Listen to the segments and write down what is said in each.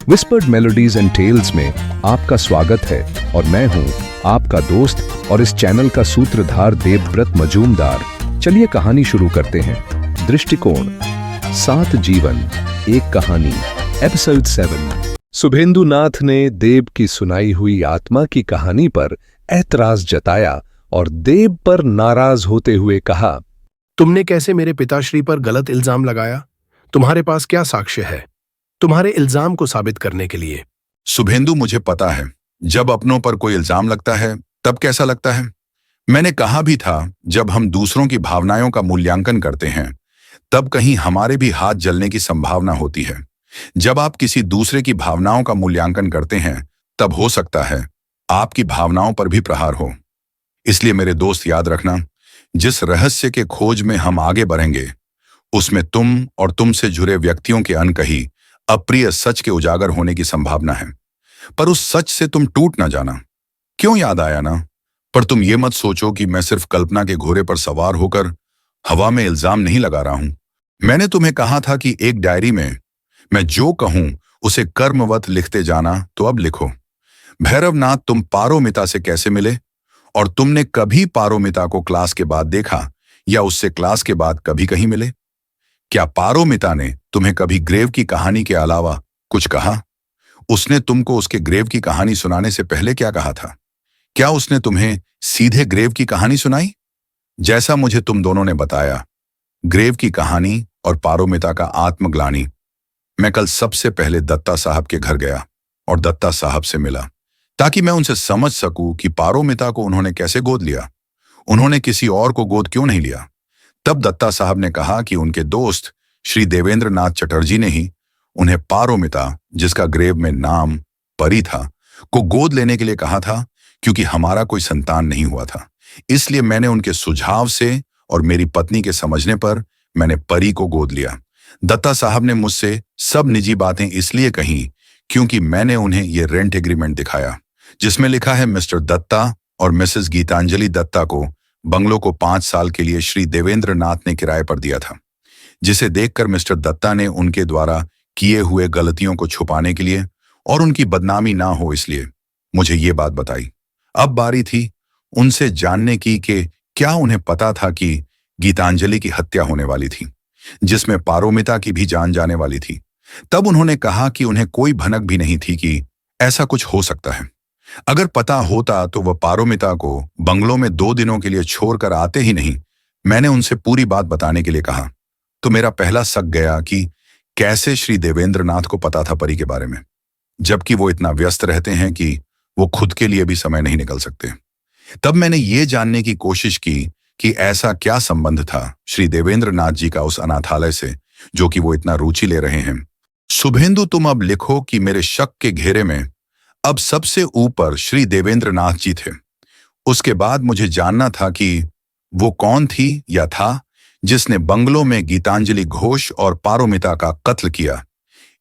Whispered melodies and tales में आपका स्वागत है और मैं हूं आपका दोस्त और इस चैनल का सूत्रधार देवव्रत मजूमदार। चलिए कहानी शुरू करते हैं। दृष्टिकोण 7 जीवन एक कहानी, एपिसोड 7। शुभेंदु नाथ ने देव की सुनाई हुई आत्मा की कहानी पर ऐतराज जताया और देव पर नाराज होते हुए कहा, तुमने कैसे मेरे पिताश्री पर गलत इल्जाम लगाया? तुम्हारे पास क्या साक्ष्य है तुम्हारे इल्जाम को साबित करने के लिए? शुभेंदु, मुझे पता है जब अपनों पर कोई इल्जाम लगता है तब कैसा लगता है। मैंने कहा भी था, जब हम दूसरों की भावनाओं का मूल्यांकन करते हैं तब कहीं हमारे भी हाथ जलने की संभावना होती है। जब आप किसी दूसरे की भावनाओं का मूल्यांकन करते हैं तब हो सकता है आपकी भावनाओं पर भी प्रहार हो। इसलिए मेरे दोस्त, याद रखना, जिस रहस्य के खोज में हम आगे बढ़ेंगे उसमें तुम और तुमसे जुड़े व्यक्तियों के अनकही अप्रिय सच के उजागर होने की संभावना है। पर उस सच से तुम टूट ना जाना। क्यों? याद आया ना? पर तुम ये मत सोचो कि मैं सिर्फ कल्पना के घोड़े पर सवार होकर हवा में इल्जाम नहीं लगा रहा हूं। मैंने तुम्हें कहा था कि एक डायरी में मैं जो कहूं उसे कर्मवत लिखते जाना, तो अब लिखो। भैरवनाथ, तुम पारोमिता से कैसे मिले? और तुमने कभी पारोमिता को क्लास के बाद देखा या उससे क्लास के बाद कभी कहीं मिले? क्या पारोमिता ने तुम्हें कभी ग्रेव की कहानी के अलावा कुछ कहा? उसने तुमको उसके ग्रेव की कहानी सुनाने से पहले क्या कहा था? क्या उसने तुम्हें सीधे ग्रेव की कहानी सुनाई? जैसा मुझे तुम दोनों ने बताया, ग्रेव की कहानी और पारोमिता का आत्मग्लानि। मैं कल सबसे पहले दत्ता साहब के घर गया और दत्ता साहब से मिला ताकि मैं उनसे समझ सकूं कि पारोमिता को उन्होंने कैसे गोद लिया। उन्होंने किसी और को गोद क्यों नहीं लिया? तब दत्ता साहब ने कहा कि उनके दोस्त श्री देवेंद्र नाथ चटर्जी ने ही उन्हें पारोमिता, जिसका ग्रेव में नाम परी था, को गोद लेने के लिए कहा था, क्योंकि हमारा कोई संतान नहीं हुआ था। इसलिए मैंने उनके सुझाव से और मेरी पत्नी के समझने पर मैंने परी को गोद लिया। दत्ता साहब ने मुझसे सब निजी बातें इसलिए कही क्योंकि मैंने उन्हें ये रेंट एग्रीमेंट दिखाया जिसमें लिखा है मिस्टर दत्ता और मिसेस गीतांजलि दत्ता को बंगलों को 5 साल के लिए श्री देवेंद्र नाथ ने किराए पर दिया था, जिसे देखकर मिस्टर दत्ता ने उनके द्वारा किए हुए गलतियों को छुपाने के लिए और उनकी बदनामी ना हो इसलिए मुझे ये बात बताई। अब बारी थी उनसे जानने की कि क्या उन्हें पता था कि गीतांजलि की हत्या होने वाली थी, जिसमें पारोमिता की भी जान जाने वाली थी। तब उन्होंने कहा कि उन्हें कोई भनक भी नहीं थी कि ऐसा कुछ हो सकता है। अगर पता होता तो वह पारोमिता को बंगलों में 2 दिनों के लिए छोड़कर आते ही नहीं। मैंने उनसे पूरी बात बताने के लिए कहा तो मेरा पहला शक गया कि कैसे श्री देवेंद्र नाथ को पता था परी के बारे में, जबकि वो इतना व्यस्त रहते हैं कि वो खुद के लिए भी समय नहीं निकल सकते। तब मैंने ये जानने की कोशिश की कि ऐसा क्या संबंध था श्री देवेंद्र नाथ जी का उस अनाथालय से जो कि वो इतना रुचि ले रहे हैं। शुभेंदु, तुम अब लिखो कि मेरे शक के घेरे में अब सबसे ऊपर श्री देवेंद्र नाथ जी थे। उसके बाद मुझे जानना था कि वो कौन थी या था जिसने बंगलों में गीतांजलि घोष और पारोमिता का कत्ल किया।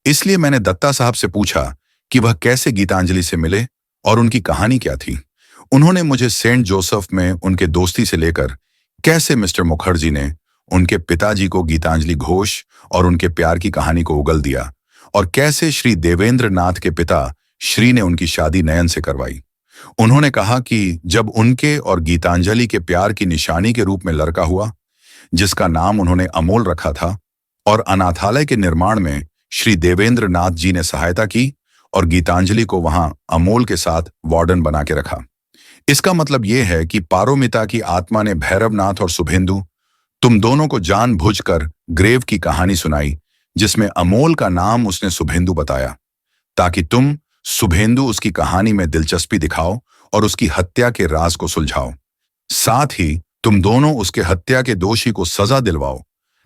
इसलिए मैंने दत्ता साहब से पूछा कि वह कैसे गीतांजलि से मिले और उनकी कहानी क्या थी। उन्होंने मुझे सेंट जोसेफ में उनके दोस्ती से लेकर कैसे मिस्टर मुखर्जी ने उनके पिताजी को गीतांजलि घोष और उनके प्यार की कहानी को उगल दिया और कैसे श्री देवेंद्र नाथ के पिता श्री ने उनकी शादी नयन से करवाई। उन्होंने कहा कि जब उनके और गीतांजलि के प्यार की निशानी के रूप में लड़का हुआ, जिसका नाम उन्होंने अमोल रखा था, और अनाथालय के निर्माण में श्री देवेंद्र नाथ जी ने सहायता की और गीतांजलि को वहां अमोल के साथ वार्डन बना के रखा। इसका मतलब यह है कि पारोमिता की आत्मा ने भैरवनाथ और शुभेंदु, तुम दोनों को जानबूझकर ग्रेव की कहानी सुनाई, जिसमें अमोल का नाम उसने शुभेंदु बताया, ताकि तुम शुभेंदु उसकी कहानी में दिलचस्पी दिखाओ और उसकी हत्या के राज को सुलझाओ। साथ ही तुम दोनों उसके हत्या के दोषी को सजा दिलवाओ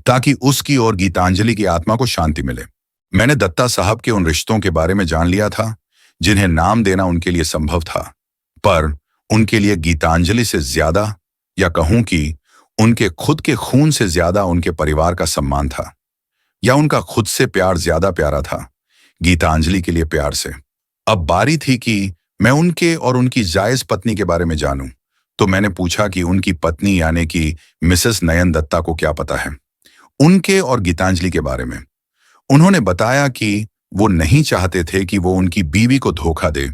ताकि उसकी और गीतांजलि की आत्मा को शांति मिले। मैंने दत्ता साहब के उन रिश्तों के बारे में जान लिया था जिन्हें नाम देना उनके लिए संभव था, पर उनके लिए गीतांजलि से ज्यादा, या कहूं कि उनके खुद के खून से ज्यादा उनके परिवार का सम्मान था, या उनका खुद से प्यार ज्यादा प्यारा था गीतांजलि के लिए प्यार से। अब बारी थी कि मैं उनके और उनकी जायज पत्नी के बारे में जानूं, तो मैंने पूछा कि उनकी पत्नी यानी कि मिसेस नयन दत्ता को क्या पता है उनके और गीतांजलि के बारे में। उन्होंने बताया कि वो नहीं चाहते थे कि वो उनकी बीवी को धोखा दे।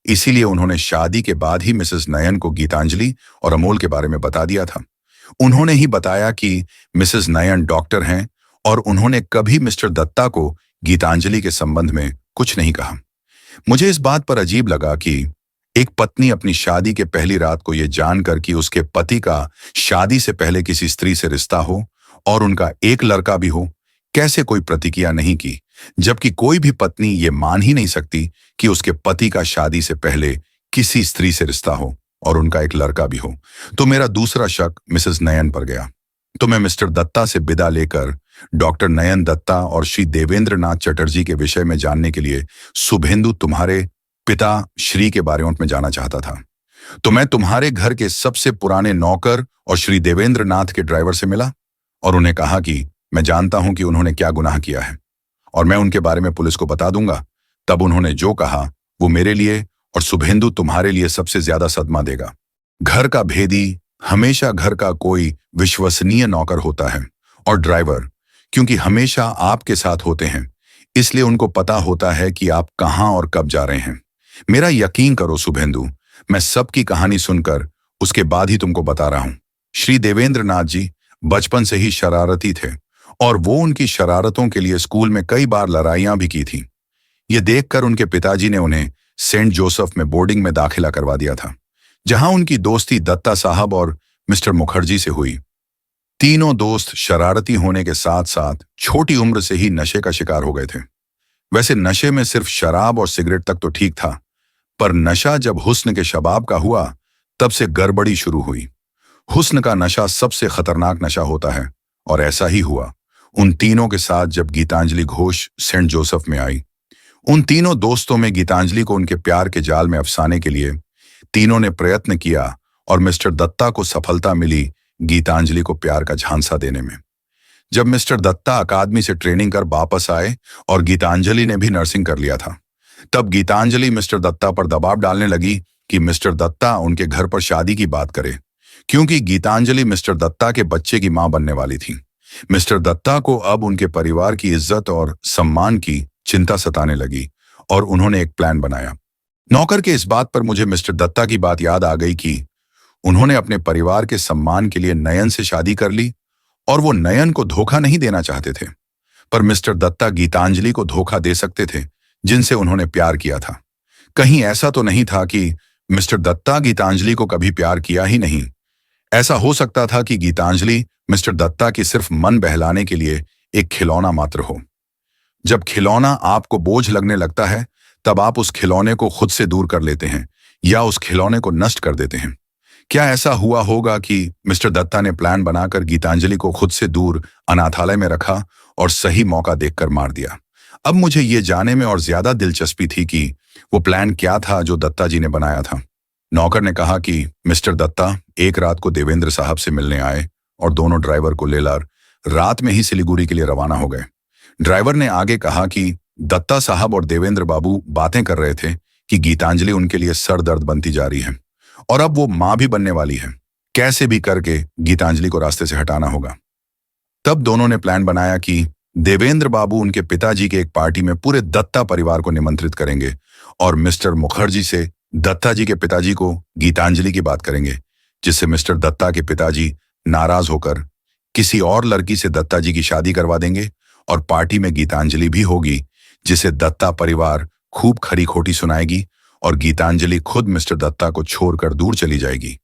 इसीलिए उन्होंने शादी के बाद ही मिसेस नयन को गीतांजलि और अमोल के बारे में बता दिया था। उन्होंने ही बताया कि मिसेस नयन डॉक्टर हैं और उन्होंने कभी मिस्टर दत्ता को गीतांजलि के संबंध में कुछ नहीं कहा। मुझे इस बात पर अजीब लगा कि एक पत्नी अपनी शादी के पहली रात को यह जानकर कि उसके पति का शादी से पहले किसी स्त्री से रिश्ता हो और उनका एक लड़का भी हो, कैसे कोई प्रतिक्रिया नहीं की, जबकि कोई भी पत्नी ये मान ही नहीं सकती कि उसके पति का शादी से पहले किसी स्त्री से रिश्ता हो और उनका एक लड़का भी हो। तो मेरा दूसरा शक मिसेस नयन पर गया। तो मैं मिस्टर दत्ता से विदा लेकर डॉक्टर नयन दत्ता और श्री देवेंद्र नाथ चटर्जी के विषय में जानने के लिए शुभेंदु तुम्हारे पिता श्री के बारे में जाना चाहता था। तो मैं तुम्हारे घर के सबसे पुराने नौकर और श्री देवेंद्र नाथ के ड्राइवर से मिला और उन्हें कहा कि मैं जानता हूं कि उन्होंने क्या गुनाह किया है और मैं उनके बारे में पुलिस को बता दूंगा। तब उन्होंने जो कहा वो मेरे लिए और शुभेंदु तुम्हारे लिए सबसे ज्यादा सदमा देगा। घर का भेदी हमेशा घर का कोई विश्वसनीय नौकर होता है और ड्राइवर, क्योंकि हमेशा आपके साथ होते हैं, इसलिए उनको पता होता है कि आप कहां और कब जा रहे हैं। मेरा यकीन करो शुभेंदु, मैं सबकी कहानी सुनकर उसके बाद ही तुमको बता रहा हूं। श्री देवेंद्र नाथ जी बचपन से ही शरारती थे और वो उनकी शरारतों के लिए स्कूल में कई बार लड़ाइयां भी की थी। ये देखकर उनके पिताजी ने उन्हें सेंट जोसेफ में बोर्डिंग में दाखिला करवा दिया था, जहां उनकी दोस्ती दत्ता साहब और मिस्टर मुखर्जी से हुई। तीनों दोस्त शरारती होने के साथ साथ छोटी उम्र से ही नशे का शिकार हो गए थे। वैसे नशे में सिर्फ शराब और सिगरेट तक तो ठीक था, पर नशा जब हुस्न के शबाब का हुआ तब से गड़बड़ी शुरू हुई। हुस्न का नशा सबसे खतरनाक नशा होता है और ऐसा ही हुआ उन तीनों के साथ जब गीतांजलि घोष सेंट जोसेफ में आई। उन तीनों दोस्तों में गीतांजलि को उनके प्यार के जाल में फंसाने के लिए तीनों ने प्रयत्न किया और मिस्टर दत्ता को सफलता मिली गीतांजलि को प्यार का झांसा देने में। जब मिस्टर दत्ता अकादमी से ट्रेनिंग कर वापस आए और गीतांजलि ने भी नर्सिंग कर लिया था, तब गीतांजलि मिस्टर दत्ता पर दबाव डालने लगी कि मिस्टर दत्ता उनके घर पर शादी की बात करे, क्योंकि गीतांजलि मिस्टर दत्ता के बच्चे की मां बनने वाली थी। मिस्टर दत्ता को अब उनके परिवार की इज्जत और सम्मान की चिंता सताने लगी और उन्होंने एक प्लान बनाया। नौकर के इस बात पर मुझे मिस्टर दत्ता की बात याद आ गई कि उन्होंने अपने परिवार के सम्मान के लिए नयन से शादी कर ली और वो नयन को धोखा नहीं देना चाहते थे, पर मिस्टर दत्ता गीतांजलि को धोखा दे सकते थे जिनसे उन्होंने प्यार किया था। कहीं ऐसा तो नहीं था कि मिस्टर दत्ता गीतांजलि को कभी प्यार किया ही नहीं। ऐसा हो सकता था कि गीतांजलि मिस्टर दत्ता की सिर्फ मन बहलाने के लिए एक खिलौना मात्र हो। जब खिलौना आपको बोझ लगने लगता है तब आप उस खिलौने को खुद से दूर कर लेते हैं या उस खिलौने को नष्ट कर देते हैं। क्या ऐसा हुआ होगा कि मिस्टर दत्ता ने प्लान बनाकर गीतांजलि को खुद से दूर अनाथालय में रखा और सही मौका देखकर मार दिया? अब मुझे ये जानने में और ज्यादा दिलचस्पी थी कि वो प्लान क्या था जो दत्ता जी ने बनाया था। नौकर ने कहा कि मिस्टर दत्ता एक रात को देवेंद्र साहब से मिलने आए और दोनों ड्राइवर को लेकर रात में ही सिलीगुड़ी के लिए रवाना हो गए। ड्राइवर ने आगे कहा कि दत्ता साहब और देवेंद्र बाबू बातें कर रहे थे कि गीतांजलि उनके लिए सर दर्द बनती जा रही है और अब वो मां भी बनने वाली है। कैसे भी करके गीतांजलि को रास्ते से हटाना होगा। तब दोनों ने प्लान बनाया कि देवेंद्र बाबू उनके पिताजी के एक पार्टी में पूरे दत्ता परिवार को निमंत्रित करेंगे और मिस्टर मुखर्जी से दत्ता जी के पिताजी को गीतांजलि की बात करेंगे, जिससे मिस्टर दत्ता के पिताजी नाराज होकर किसी और लड़की से दत्ता जी की शादी करवा देंगे और पार्टी में गीतांजलि भी होगी, जिसे दत्ता परिवार खूब खरी खोटी सुनाएगी और गीतांजलि खुद मिस्टर दत्ता को छोड़कर दूर चली जाएगी।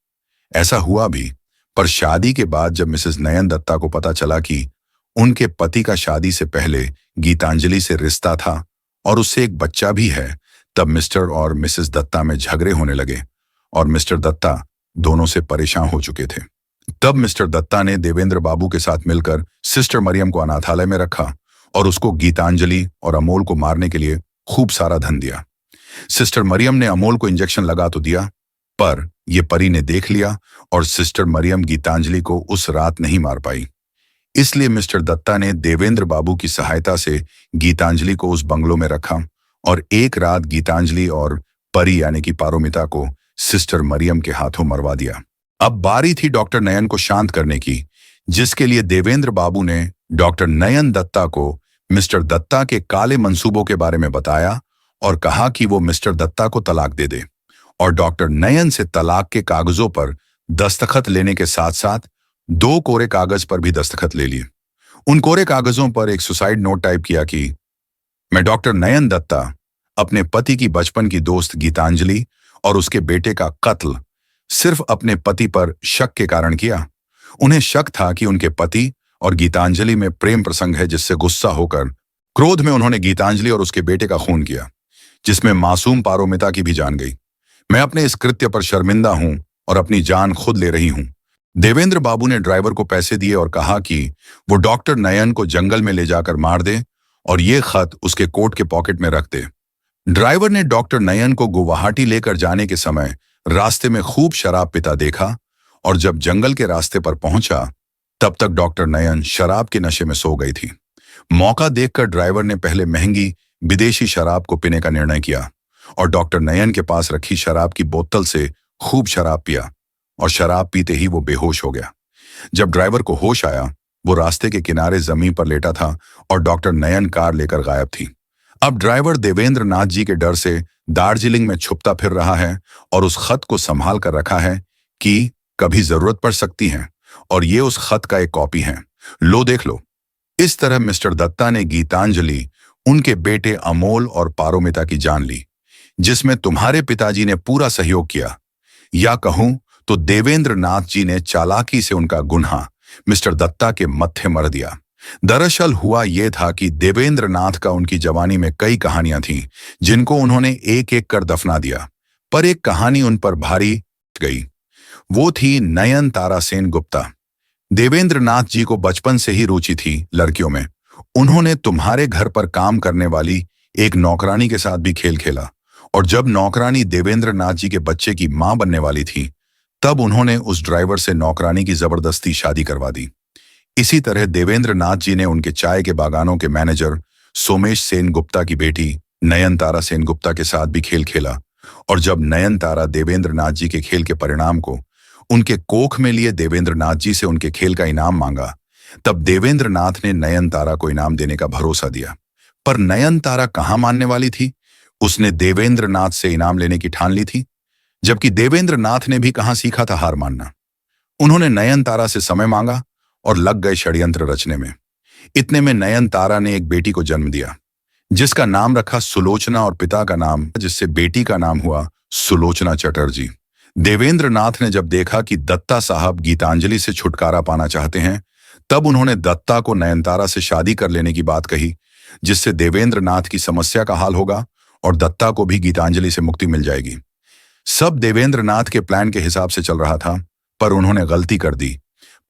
ऐसा हुआ भी, पर शादी के बाद जब मिसेस नयन दत्ता को पता चला कि उनके पति का शादी से पहले गीतांजलि से रिश्ता था और उससे एक बच्चा भी है, तब मिस्टर और मिसेस दत्ता में झगड़े होने लगे और मिस्टर दत्ता दोनों से परेशान हो चुके थे। तब मिस्टर दत्ता ने देवेंद्र बाबू के साथ मिलकर सिस्टर मरियम को अनाथालय में रखा और उसको गीतांजलि और अमोल को मारने के लिए खूब सारा धन दिया। सिस्टर मरियम ने अमोल को इंजेक्शन लगा तो दिया, पर यह परी ने देख लिया और सिस्टर मरियम गीतांजलि को उस रात नहीं मार पाई। इसलिए मिस्टर दत्ता ने देवेंद्र बाबू की सहायता से गीतांजलि को उस बंगलों में रखा और एक रात गीतांजलि और परी यानी कि पारोमिता को सिस्टर मरियम के हाथों मरवा दिया। अब बारी थी डॉक्टर नयन को शांत करने की, जिसके लिए देवेंद्र बाबू ने डॉक्टर नयन दत्ता को मिस्टर दत्ता के काले मंसूबों के बारे में बताया और कहा कि वो मिस्टर दत्ता को तलाक दे दे, और डॉक्टर नयन से तलाक के कागजों पर दस्तखत लेने के साथ साथ 2 कोरे कागज पर भी दस्तखत ले लिए। उन कोरे कागजों पर एक सुसाइड नोट टाइप किया कि मैं डॉक्टर नयन दत्ता अपने पति की बचपन की दोस्त गीतांजलि और उसके बेटे का कत्ल सिर्फ अपने पति पर शक के कारण किया। उन्हें शक था कि उनके पति और गीतांजलि में प्रेम प्रसंग है, जिससे गुस्सा होकर क्रोध में उन्होंने गीतांजलि और उसके बेटे का खून किया, जिसमें मासूम पारोमिता की भी जान गई। मैं अपने इस कृत्य पर शर्मिंदा हूं और अपनी जान खुद ले रही हूं। देवेंद्र बाबू ने ड्राइवर को पैसे दिए और कहा कि वो डॉक्टर नयन को जंगल में ले जाकर मार दे और ये खत उसके कोट के पॉकेट में रख दे। ड्राइवर ने डॉक्टर नयन को गुवाहाटी लेकर जाने के समय रास्ते में खूब शराब पीता देखा, और जब जंगल के रास्ते पर पहुंचा तब तक डॉक्टर नयन शराब के नशे में सो गई थी। मौका देखकर ड्राइवर ने पहले महंगी विदेशी शराब को पीने का निर्णय किया और डॉक्टर नयन के पास रखी शराब की बोतल से खूब शराब पिया, और शराब पीते ही वो बेहोश हो गया। जब ड्राइवर को होश आया, वो रास्ते के किनारे जमीन पर लेटा था और डॉक्टर नयन कार लेकर गायब थी। अब ड्राइवर देवेंद्र नाथ जी के डर से दार्जिलिंग में छुपता फिर रहा है और उस खत को संभाल कर रखा है कि कभी जरूरत पड़ सकती है, और ये उस खत का एक कॉपी है। लो देख लो। इस तरह मिस्टर दत्ता ने गीतांजलि, उनके बेटे अमोल और पारोमिता की जान ली, जिसमें तुम्हारे पिताजी ने पूरा सहयोग किया, या कहूं तो देवेंद्र नाथ जी ने चालाकी से उनका गुन्हा मिस्टर दत्ता के मत्थे मर दिया। दरअसल हुआ यह था कि देवेंद्र नाथ का उनकी जवानी में कई कहानियां थीं, जिनको उन्होंने एक एक कर दफना दिया, पर एक कहानी उन पर भारी गई। वो थी नयन तारा सेन गुप्ता। देवेंद्र नाथ जी को बचपन से ही रुचि थी लड़कियों में। उन्होंने तुम्हारे घर पर काम करने वाली एक नौकरानी के साथ भी खेल खेला, और जब नौकरानी देवेंद्र नाथ जी के बच्चे की मां बनने वाली थी, तब उन्होंने उस ड्राइवर से नौकरानी की जबरदस्ती शादी करवा दी। इसी तरह देवेंद्र नाथ जी ने उनके चाय के बागानों के मैनेजर सोमेश सेन गुप्ता की बेटी नयन तारा सेन गुप्ता के साथ भी खेल खेला, और जब नयन तारा देवेंद्र नाथ जी के खेल के परिणाम को उनके कोख में लिए देवेंद्र नाथ जी से उनके खेल का इनाम मांगा, तब देवेंद्र नाथ ने नयन तारा को इनाम देने का भरोसा दिया। पर नयन तारा कहां मानने वाली थी? उसने देवेंद्र नाथ से इनाम लेने की ठान ली थी, जबकि देवेंद्र नाथ ने भी कहां सीखा था हार मानना। उन्होंने नयन तारा से समय मांगा और लग गए षड्यंत्र रचने में। इतने में नयन तारा ने एक बेटी को जन्म दिया, जिसका नाम रखा सुलोचना, और पिता का नाम, जिससे बेटी का नाम हुआ सुलोचना चटर्जी। देवेंद्र नाथ ने जब देखा कि दत्ता साहब गीतांजलि से छुटकारा पाना चाहते हैं, तब उन्होंने दत्ता को नयनतारा से शादी कर लेने की बात कही, जिससे देवेंद्र नाथ की समस्या का हल होगा और दत्ता को भी गीतांजलि से मुक्ति मिल जाएगी। सब देवेंद्र नाथ के प्लान के हिसाब से चल रहा था, पर उन्होंने गलती कर दी।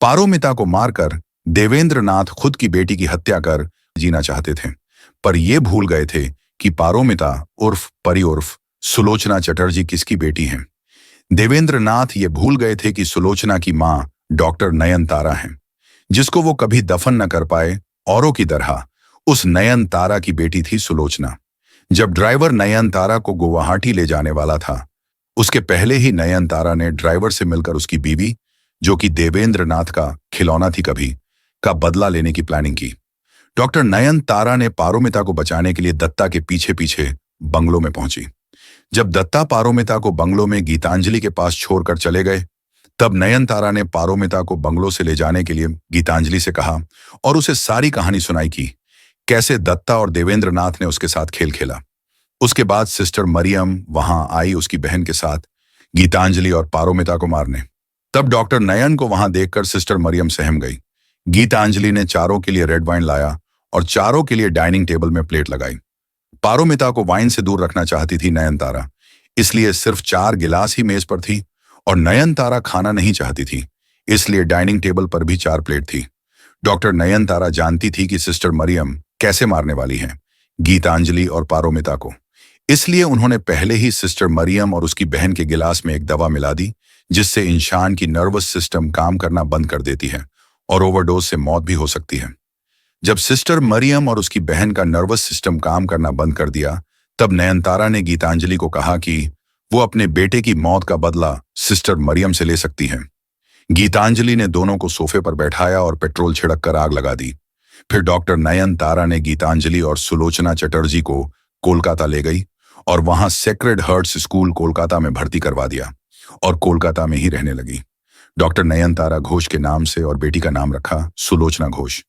पारोमिता को मारकर देवेंद्र नाथ खुद की बेटी की हत्या कर जीना चाहते थे, पर ये भूल गए थे कि पारोमिता उर्फ परी उर्फ सुलोचना चटर्जी किसकी बेटी हैं। देवेंद्र नाथ ये भूल गए थे कि सुलोचना की मां डॉक्टर नयन तारा है, जिसको वो कभी दफन न कर पाए। औरों की तरह उस नयन तारा की बेटी थी सुलोचना। जब ड्राइवर नयन तारा को गुवाहाटी ले जाने वाला था, उसके पहले ही नयन तारा ने ड्राइवर से मिलकर उसकी बीवी, जो कि देवेंद्र नाथ का खिलौना थी कभी, का बदला लेने की प्लानिंग की। डॉक्टर नयन तारा ने पारोमिता को बचाने के लिए दत्ता के पीछे पीछे बंगलों में पहुंची। जब दत्ता पारोमिता को बंगलों में गीतांजलि के पास छोड़कर चले गए, तब नयन तारा ने पारोमिता को बंगलों से ले जाने के लिए गीतांजलि से कहा और उसे सारी कहानी सुनाई कि कैसे दत्ता और देवेंद्र नाथ ने उसके साथ खेल खेला। उसके बाद सिस्टर मरियम वहां आई उसकी बहन के साथ गीतांजलि और पारोमिता को मारने। तब डॉक्टर नयन को वहां देखकर सिस्टर मरियम सहम गई। गीतांजलि ने चारों के लिए रेड वाइन लाया और चारों के लिए डाइनिंग टेबल में प्लेट लगाई। पारोमिता को वाइन से दूर रखना चाहती थी नयन तारा, इसलिए सिर्फ 4 गिलास ही मेज पर थी, और नयन तारा खाना नहीं चाहती थी, इसलिए डाइनिंग टेबल पर भी 4 प्लेट थी। डॉक्टर नयन तारा जानती थी कि सिस्टर मरियम कैसे मारने वाली है गीतांजलि और पारोमिता को, इसलिए उन्होंने पहले ही सिस्टर मरियम और उसकी बहन के गिलास में एक दवा मिला दी, जिससे इंसान की नर्वस सिस्टम काम करना बंद कर देती है और ओवरडोज से मौत भी हो सकती है। जब सिस्टर मरियम और उसकी बहन का नर्वस सिस्टम काम करना बंद कर दिया, तब नयनतारा ने गीतांजलि को कहा कि वो अपने बेटे की मौत का बदला सिस्टर मरियम से ले सकती है। गीतांजलि ने दोनों को सोफे पर बैठाया और पेट्रोल छिड़क कर आग लगा दी। फिर डॉक्टर नयनतारा ने गीतांजलि और सुलोचना चटर्जी को कोलकाता ले गई और वहां सेक्रेड हार्ट्स स्कूल कोलकाता में भर्ती करवा दिया और कोलकाता में ही रहने लगी। डॉक्टर नयनतारा घोष के नाम से और बेटी का नाम रखा सुलोचना घोष।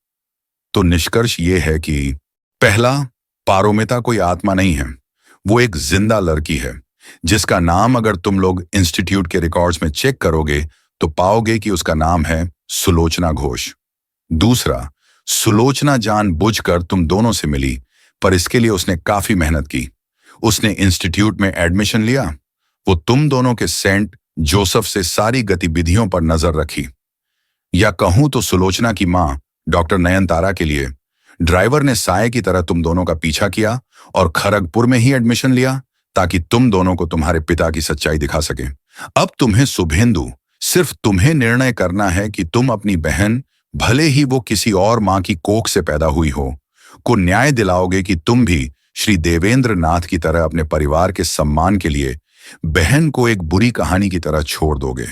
तो निष्कर्ष ये है कि पहला, पारोमिता कोई आत्मा नहीं है, वो एक जिंदा लड़की है जिसका नाम अगर तुम लोग इंस्टीट्यूट के रिकॉर्ड्स में चेक करोगे तो पाओगे कि उसका नाम है सुलोचना घोष। दूसरा, सुलोचना जानबूझकर तुम दोनों से मिली, पर इसके लिए उसने काफी मेहनत की। उसने इंस्टीट्यूट में एडमिशन लिया, वो तुम दोनों के सेंट जोसेफ से सारी गतिविधियों पर नजर रखी। या कहूं तो सुलोचना की मां डॉक्टर नयनतारा के लिए ड्राइवर ने साये की तरह तुम दोनों का पीछा किया और खड़गपुर में ही एडमिशन लिया ताकि तुम दोनों को तुम्हारे पिता की सच्चाई दिखा सके। अब तुम्हें शुभेंदु, सिर्फ तुम्हें निर्णय करना है कि तुम अपनी बहन, भले ही वो किसी और मां की कोख से पैदा हुई हो, को न्याय दिलाओगे कि तुम भी श्री देवेंद्र नाथ की तरह अपने परिवार के सम्मान के लिए बहन को एक बुरी कहानी की तरह छोड़ दोगे।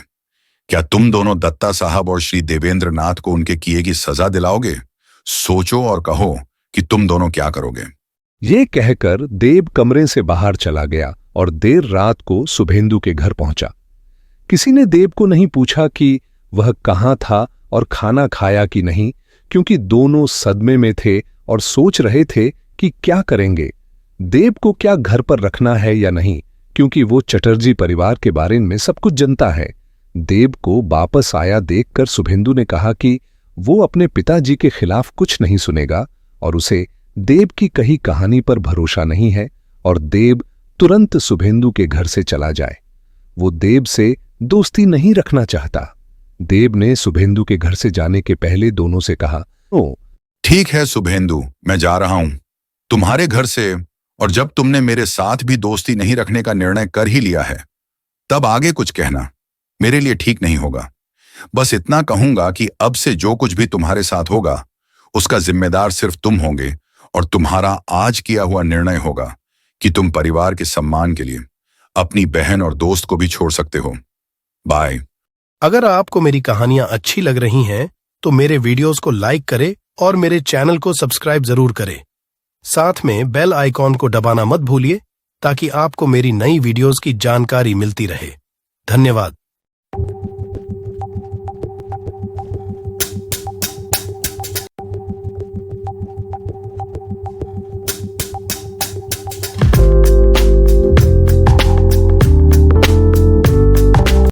क्या तुम दोनों दत्ता साहब और श्री देवेंद्र नाथ को उनके किए की सजा दिलाओगे? सोचो और कहो कि तुम दोनों क्या करोगे। ये कहकर देव कमरे से बाहर चला गया और देर रात को शुभेंदु के घर पहुंचा। किसी ने देव को नहीं पूछा कि वह कहां था और खाना खाया कि नहीं, क्योंकि दोनों सदमे में थे और सोच रहे थे कि क्या करेंगे। देव को क्या घर पर रखना है या नहीं, क्योंकि वो चटर्जी परिवार के बारे में सब कुछ जानता है। देव को वापस आया देखकर शुभेंदु ने कहा कि वो अपने पिताजी के खिलाफ कुछ नहीं सुनेगा और उसे देव की कही कहानी पर भरोसा नहीं है और देव तुरंत शुभेंदु के घर से चला जाए। वो देव से दोस्ती नहीं रखना चाहता। देव ने शुभेंदु के घर से जाने के पहले दोनों से कहा, ओ ठीक है शुभेंदु, मैं जा रहा हूं तुम्हारे घर से, और जब तुमने मेरे साथ भी दोस्ती नहीं रखने का निर्णय कर ही लिया है तब आगे कुछ कहना मेरे लिए ठीक नहीं होगा। बस इतना कहूंगा कि अब से जो कुछ भी तुम्हारे साथ होगा उसका जिम्मेदार सिर्फ तुम होंगे और तुम्हारा आज किया हुआ निर्णय होगा कि तुम परिवार के सम्मान के लिए अपनी बहन और दोस्त को भी छोड़ सकते हो। बाय। अगर आपको मेरी कहानियां अच्छी लग रही हैं तो मेरे वीडियोस को लाइक करें और मेरे चैनल को सब्सक्राइब जरूर करें। साथ में बेल आइकॉन को दबाना मत भूलिए ताकि आपको मेरी नई वीडियोस की जानकारी मिलती रहे। धन्यवाद।